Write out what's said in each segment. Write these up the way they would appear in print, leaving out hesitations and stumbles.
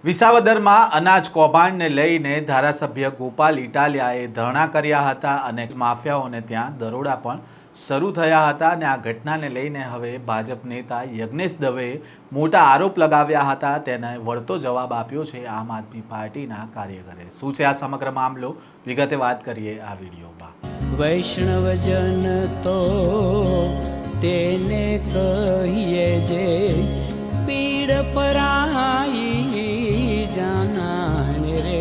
વિસાવદરમાં અનાજ કૌભાંડને લઈને ધારાસભ્ય ગોપાલ ઇટાલિયાએ ધરણા કર્યા હતા અને માફિયાઓને ત્યાં દરોડા પણ શરૂ થયા હતા અને આ ઘટનાને લઈને હવે ભાજપ નેતા યજ્ઞેશ દવેએ મોટા આરોપ લગાવ્યા હતા તેને વળતો જવાબ આપ્યો છે આમ આદમી પાર્ટીના કાર્યકરે। શું છે આ સમગ્ર મામલો, વિગતે વાત કરીએ આ વિડીયોમાં। વૈષ્ણવજન તો તેને કહીએ જે પીડ પરાઈ જાનાને રે।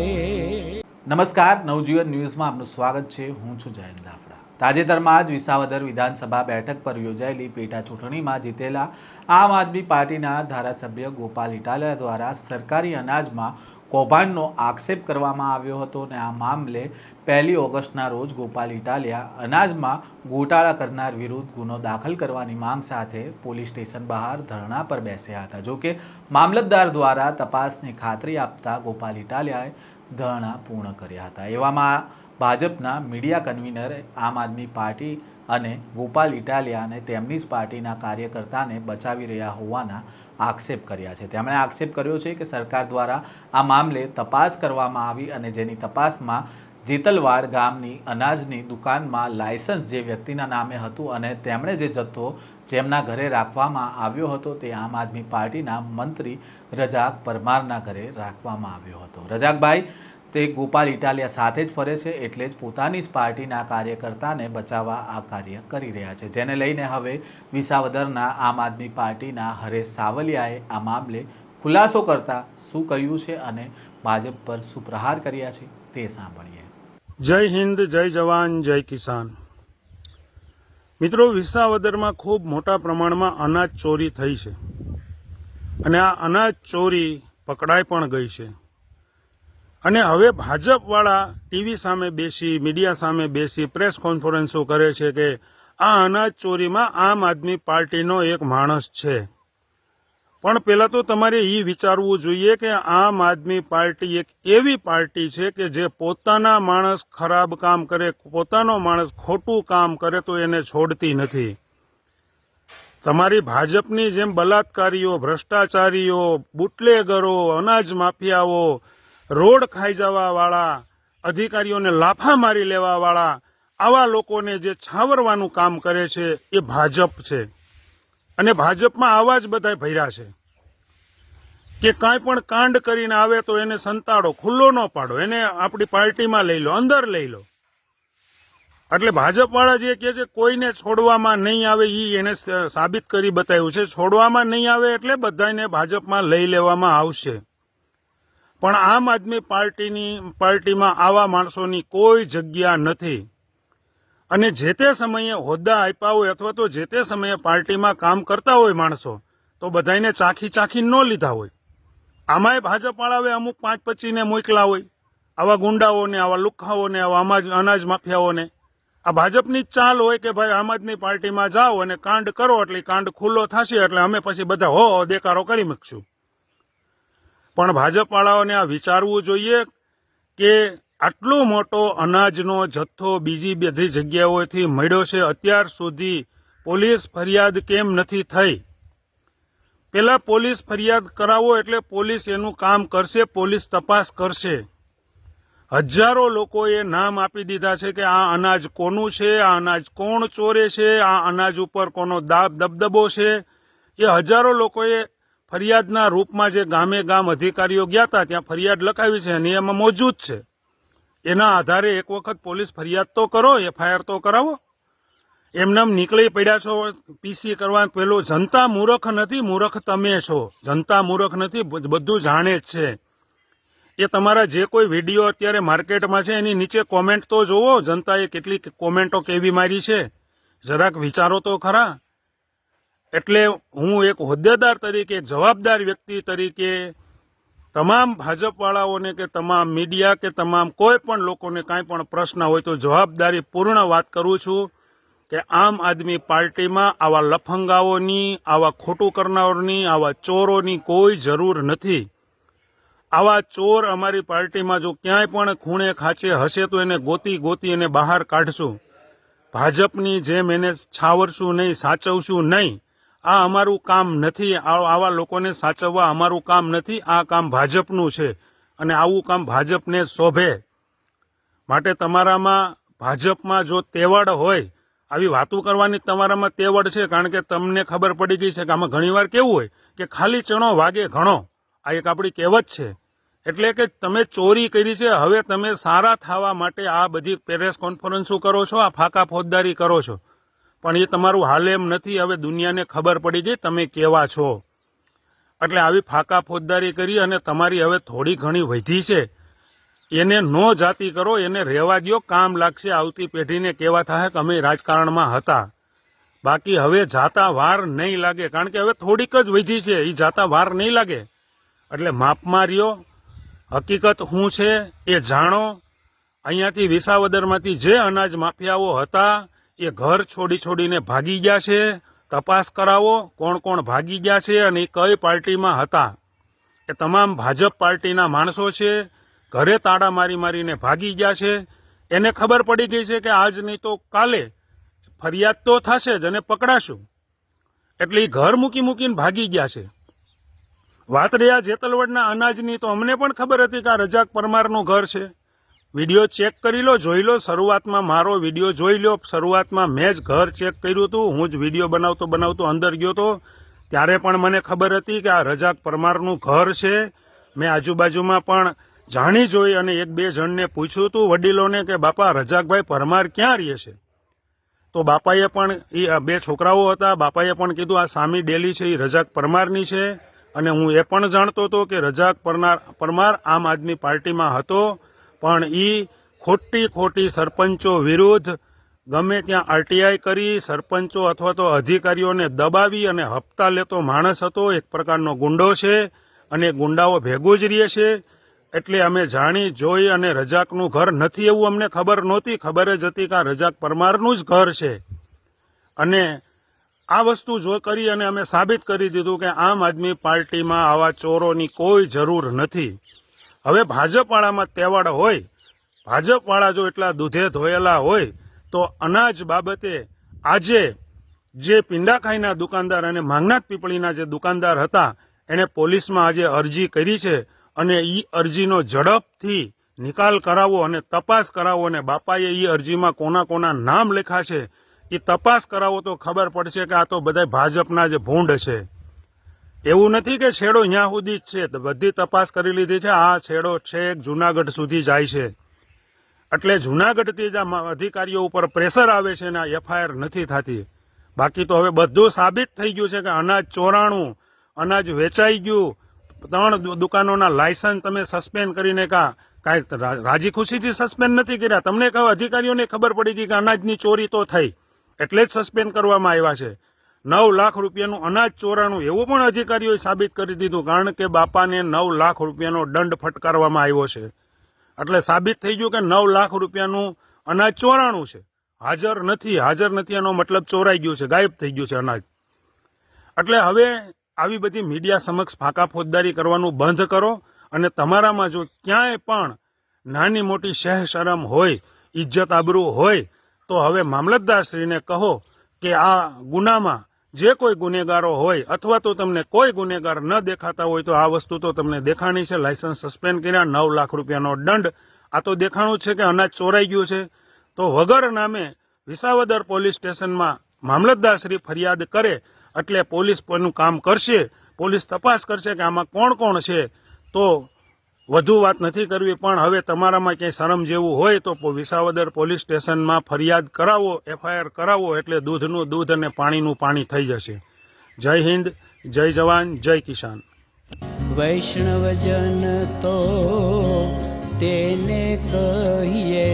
નમસ્કાર, નવજીવન ન્યૂઝમાં આપનું સ્વાગત છે। હું છું જયંત દાફડા। તાજેતરમાં જ વિસાવદર વિધાનસભા બેઠક પર યોજાયેલી પેટા ચૂંટણીમાં જીતેલા આમ આદમી પાર્ટીના ધારાસભ્ય ગોપાલ ઇટાલિયા દ્વારા સરકારી અનાજમાં કૌભાંડનો આક્ષેપ કરવામાં આવ્યો હતો અને આ મામલે 1 ઓગસ્ટના રોજ ગોપાલ ઇટાલિયા અનાજમાં ગોટાળા કરનાર વિરુદ્ધ ગુનો દાખલ કરવાની માંગ સાથે પોલીસ સ્ટેશન બહાર ધરણા પર બેસ્યા હતા। જોકે મામલતદાર દ્વારા તપાસની ખાતરી આપતા ગોપાલ ઇટાલિયાએ ધરણા પૂર્ણ કર્યા હતા। એવામાં ભાજપના મીડિયા કન્વીનર આમ આદમી પાર્ટી અને ગોપાલ ઇટાલિયાને તેમની જ પાર્ટીના કાર્યકર્તાને બચાવી રહ્યા હોવાના આક્ષેપ કર્યા છે। તેમણે આક્ષેપ કર્યો છે કે સરકાર દ્વારા આ મામલે તપાસ કરવામાં આવી અને જેની તપાસમાં જેતલવાડ ગામની અનાજની દુકાનમાં લાયસન્સ જે વ્યક્તિના નામે હતું અને તેમણે જે જથ્થો જેમના ઘરે રાખવામાં આવ્યો હતો તે આમ આદમી પાર્ટીના મંત્રી રજાક પરમારના ઘરે રાખવામાં આવ્યો હતો। રજાકભાઈ તે ગોપાલ ઇટાલિયા સાથે જ ફરે છે એટલે જ પોતાની જ પાર્ટીના કાર્યકર્તાને બચાવવા આ કાર્ય કરી રહ્યા છે, જેને લઈને હવે વિસાવદરના આમ આદમી પાર્ટીના હરેશ સાવલિયાએ આ મામલે ખુલાસો કરતા શું કહ્યું છે અને ભાજપ પર શું પ્રહાર કર્યા છે તે સાંભળીએ। જય હિન્દ, જય જવાન, જય કિસાન। મિત્રો, વિસાવદરમાં ખૂબ મોટા પ્રમાણમાં અનાજ ચોરી થઈ છે અને આ અનાજ ચોરી પકડાઈ પણ ગઈ છે અને હવે ભાજપવાળા ટીવી સામે બેસી, મીડિયા સામે બેસી પ્રેસ કોન્ફરન્સો કરે છે કે આ અનાજ ચોરીમાં આમ આદમી પાર્ટીનો એક માણસ છે। પણ પહેલા તો તમારે એ વિચારવું જોઈએ કે આમ આદમી પાર્ટી એક એવી પાર્ટી છે કે જે પોતાના માણસ ખરાબ કામ કરે, પોતાનો માણસ ખોટું કામ કરે તો એને છોડતી નથી। તમારી ભાજપની જેમ બલાત્કારીઓ, ભ્રષ્ટાચારીઓ, બુટલેગરો, અનાજ માફિયાઓ, રોડ ખાઈ જવા વાળા, અધિકારીઓને લાફા મારી લેવા વાળા આવા લોકોને જે છાવરવાનું કામ કરે છે એ ભાજપ છે અને ભાજપમાં આવા જ બધા ભર્યા છે કે કાંઈ પણ કાંડ કરીને આવે તો એને સંતાડો, ખુલ્લો ન પાડો, એને આપણી પાર્ટીમાં લઈ લો, અંદર લઈ લો। એટલે ભાજપવાળા જે કહે છે કોઈને છોડવામાં નહીં આવે એ એને સાબિત કરી બતાવ્યું છે। છોડવામાં નહીં આવે એટલે બધાને ભાજપમાં લઈ લેવામાં આવશે, પણ આમ આદમી પાર્ટીમાં આવા માણસોની કોઈ જગ્યા નથી અને જે તે સમયે હોદ્દા આપ્યા હોય અથવા તો જે તે સમયે પાર્ટીમાં કામ કરતા હોય માણસો તો બધાને ચાખી ન લીધા હોય। આમાંય ભાજપવાળાએ અમુક 5-25ને મોકલા હોય, આવા ગુંડાઓને, આવા લુખ્ખાઓને, આવા અનાજ માફિયાઓને। આ ભાજપની જ ચાલ હોય કે ભાઈ આમ આદમી પાર્ટીમાં જાઓ અને કાંડ કરો એટલે કાંડ ખુલ્લો થશે એટલે અમે પછી બધા હો દેકારો કરી મૂકશું। પણ ભાજપવાળાઓને આ વિચારવું જોઈએ કે આટલો મોટો અનાજનો જથ્થો બીજી બધી જગ્યાઓથી મળ્યો છે, અત્યાર સુધી પોલીસ ફરિયાદ કેમ નથી થઈ? પેલા પોલીસ ફરિયાદ કરાવો એટલે પોલીસ એનું કામ કરશે, પોલીસ તપાસ કરશે। હજારો લોકોએ નામ આપી દીધા છે કે આ અનાજ કોનું છે, આ અનાજ કોણ ચોરે છે, આ અનાજ ઉપર કોનો દબદબો છે। એ હજારો લોકોએ ફરિયાદના રૂપમાં જે ગામે ગામ અધિકારીઓ ગયા હતા ત્યાં ફરિયાદ લખાવી છે અને એમાં મોજૂદ છે। એના આધારે એક વખત પોલીસ ફરિયાદ તો કરો, FIR તો કરાવો। એમને નીકળી પડ્યા છો પીસી કરવા। પેલો જનતા મૂર્ખ નથી, મૂર્ખ તમે છો। જનતા મૂર્ખ નથી, બધું જાણે જ છે। એ તમારા જે કોઈ વિડીયો અત્યારે માર્કેટમાં છે એની નીચે કોમેન્ટ તો જોવો, જનતાએ કેટલી કોમેન્ટો કેવી મારી છે, જરાક વિચારો તો ખરા। એટલે હું એક હોદ્દેદાર તરીકે, એક જવાબદાર વ્યક્તિ તરીકે તમામ ભાજપવાળાઓને કે તમામ મીડિયા કે તમામ કોઈ પણ લોકોને કાંઈ પણ પ્રશ્ન હોય તો જવાબદારી પૂર્ણ વાત કરું છું કે આમ આદમી પાર્ટીમાં આવા લફંગાઓની, આવા ખોટું કરનારની, આવા ચોરોની કોઈ જરૂર નથી। આવા ચોર અમારી પાર્ટીમાં જો ક્યાંય પણ ખૂણે ખાંચે હશે તો એને ગોતી એને બહાર કાઢશું। ભાજપની જેમ એને છાવરશું નહીં, સાચવશું નહીં। આ અમારું કામ નથી, આવા લોકોને સાચવવા અમારું કામ નથી, આ કામ ભાજપનું છે અને આવું કામ ભાજપને શોભે. માટે તમારામાં ભાજપમાં જો તેવડ હોય, આવી વાતો કરવાની તમારામાં તેવડ છે, કારણ કે તમને ખબર પડી ગઈ છે કે આમાં ઘણીવાર કેવું હોય કે ખાલી ચણો વાગે ઘણો, આ એક આપણી કહેવત છે. એટલે કે તમે ચોરી કરી છે, હવે તમે સારા થવા માટે આ બધી પ્રેસ કોન્ફરન્સો કરો છો, આ ફાંકા ફોજદારી કરો છો, પણ એ તમારું હાલ એમ નથી. હવે દુનિયાને ખબર પડી ગઈ તમે કેવા છો. એટલે આવી ફાંકા ફોજદારી કરી અને તમારી હવે થોડી ઘણી વધી છે, એને નો જાતિ કરો, એને રહેવા દો, કામ લાગશે. આવતી પેઢીને કેવા થાય કે અમે રાજકારણમાં હતા. બાકી હવે જાતા વાર નહીં લાગે, કારણ કે હવે થોડીક જ વધી છે, એ જાતા વાર નહીં લાગે. એટલે માપમાં રહ્યો, હકીકત શું છે એ જાણો. અહીંયાથી વિસાવદરમાંથી જે અનાજ માફિયાઓ હતા એ ઘર છોડીને ભાગી ગયા છે. તપાસ કરાવો કોણ કોણ ભાગી ગયા છે અને એ કઈ પાર્ટીમાં હતા. એ તમામ ભાજપ પાર્ટીના માણસો છે, ઘરે તાળા મારીને ભાગી ગયા છે. એને ખબર પડી ગઈ છે કે આજ નહીં તો કાલે ફરિયાદ તો થશે જ અને પકડાશું, એટલે એ ઘર મૂકીને ભાગી ગયા છે. વાત રહ્યા જેતલવડના અનાજની, તો અમને પણ ખબર હતી કે આ રજાક પરમારનું ઘર છે. વિડીયો ચેક કરી લો, જોઈ લો. શરૂઆતમાં મારો વિડીયો જોઈ લો. શરૂઆતમાં મેં જ ઘર ચેક કર્યું હતું. હું જ વિડીયો બનાવતો અંદર ગયો હતો, ત્યારે પણ મને ખબર હતી કે આ રજાક પરમારનું ઘર છે. મેં આજુબાજુમાં પણ જાણી જોઈ અને એક બે જણને પૂછ્યું હતું, વડીલોને, કે બાપા રજાકભાઈ પરમાર ક્યાં રહે છે? તો બાપાએ પણ, એ બે છોકરાઓ હતા, બાપાએ પણ કીધું આ સામી ડેલી છે એ રજાક પરમારની છે. અને હું એ પણ જાણતો હતો કે રજાક પરમાર આમ આદમી પાર્ટીમાં હતો, પણ એ ખોટી સરપંચો વિરુદ્ધ ગમે ત્યાં આરટીઆઈ કરી સરપંચો અથવા તો અધિકારીઓને દબાવી અને હપ્તા લેતો માણસ હતો. એક પ્રકારનો ગુંડો છે અને ગુંડાઓ ભેગું જ રહે છે. એટલે અમે જાણી જોઈ, અને રજાકનું ઘર નથી એવું અમને ખબર નહોતી. ખબર જ હતી કે આ રજાક પરમારનું જ ઘર છે. અને આ વસ્તુ જો કરી અને અમે સાબિત કરી દીધું કે આમ આદમી પાર્ટીમાં આવા ચોરોની કોઈ જરૂર નથી. હવે ભાજપવાળામાં તેવડ હોય, ભાજપવાળા જો એટલા દૂધે ધોયેલા હોય, તો અનાજ બાબતે આજે જે પિંડાખાઈના દુકાનદાર અને માંગનાથ પીપળીના જે દુકાનદાર હતા, એણે પોલીસમાં આજે અરજી કરી છે. અને એ અરજીનો ઝડપથી નિકાલ કરાવો અને તપાસ કરાવો. અને બાપાએ એ અરજીમાં કોના નામ લખ્યા છે એ તપાસ કરાવો, તો ખબર પડશે કે આ તો બધા ભાજપના જ ભૂંડ છે. એવું નથી કે છેડો અહીંયા સુધી જ છે, બધી તપાસ કરી લીધી છે. આ છેડો છેક જુનાગઢ સુધી જાય છે. એટલે જુનાગઢથી જ આ અધિકારીઓ ઉપર પ્રેશર આવે છે અને આ એફઆઈઆર નથી થતી. બાકી તો હવે બધું સાબિત થઈ ગયું છે કે અનાજ ચોરાણું, અનાજ વેચાઈ ગયું. 3 દુકાનોના લાયસન્સ તમે સસ્પેન્ડ કરીને કાંઈ રાજી ખુશીથી સસ્પેન્ડ નથી કર્યા. તમને કહો, અધિકારીઓને ખબર પડી ગઈ કે અનાજની ચોરી તો થઈ, એટલે જ સસ્પેન્ડ કરવામાં આવ્યા છે. 9 લાખ રૂપિયાનું અનાજ ચોરાણું એવું પણ અધિકારીઓએ સાબિત કરી દીધું, કારણ કે બાપાને 9 લાખ રૂપિયાનો દંડ ફટકારવામાં આવ્યો છે. એટલે સાબિત થઈ ગયું કે 9 લાખ રૂપિયાનું અનાજ ચોરાણું છે, હાજર નથી એનો મતલબ ચોરાઈ ગયું છે, ગાયબ થઈ ગયું છે અનાજ. એટલે હવે આવી બધી મીડિયા સમક્ષ ફાંકા ફોજદારી કરવાનું બંધ કરો. અને તમારામાં જો ક્યાંય પણ નાની મોટી શહેર શરમ હોય, ઇજ્જત આબરૂ હોય, તો હવે મામલતદારશ્રીને કહો કે આ ગુનામાં જે કોઈ ગુનેગારો હોય, અથવા તો તમને કોઈ ગુનેગાર ન દેખાતા હોય, તો આ વસ્તુ તો તમને દેખાણી છે. લાયસન્સ સસ્પેન્ડ કર્યા, 9 લાખ રૂપિયાનો દંડ, આ તો દેખાણું છે કે અનાજ ચોરાઈ ગયું છે. તો વગર નામે વિસાવદર પોલીસ સ્ટેશનમાં મામલતદારશ્રી ફરિયાદ કરે એટલે પોલીસ એનું કામ કરશે. પોલીસ તપાસ કરશે કે આમાં કોણ કોણ છે. તો વધુ વાત નથી કરવી, પણ હવે તમારામાં ક્યાંય શરમ જેવું હોય તો વિસાવદર પોલીસ સ્ટેશનમાં ફરિયાદ કરાવો, એફઆઈઆર કરાવો, એટલે દૂધનું દૂધ અને પાણીનું પાણી થઈ જશે. જય હિન્દ, જય જવાન, જય કિસાન. વૈષ્ણવજન તો તેને કહીએ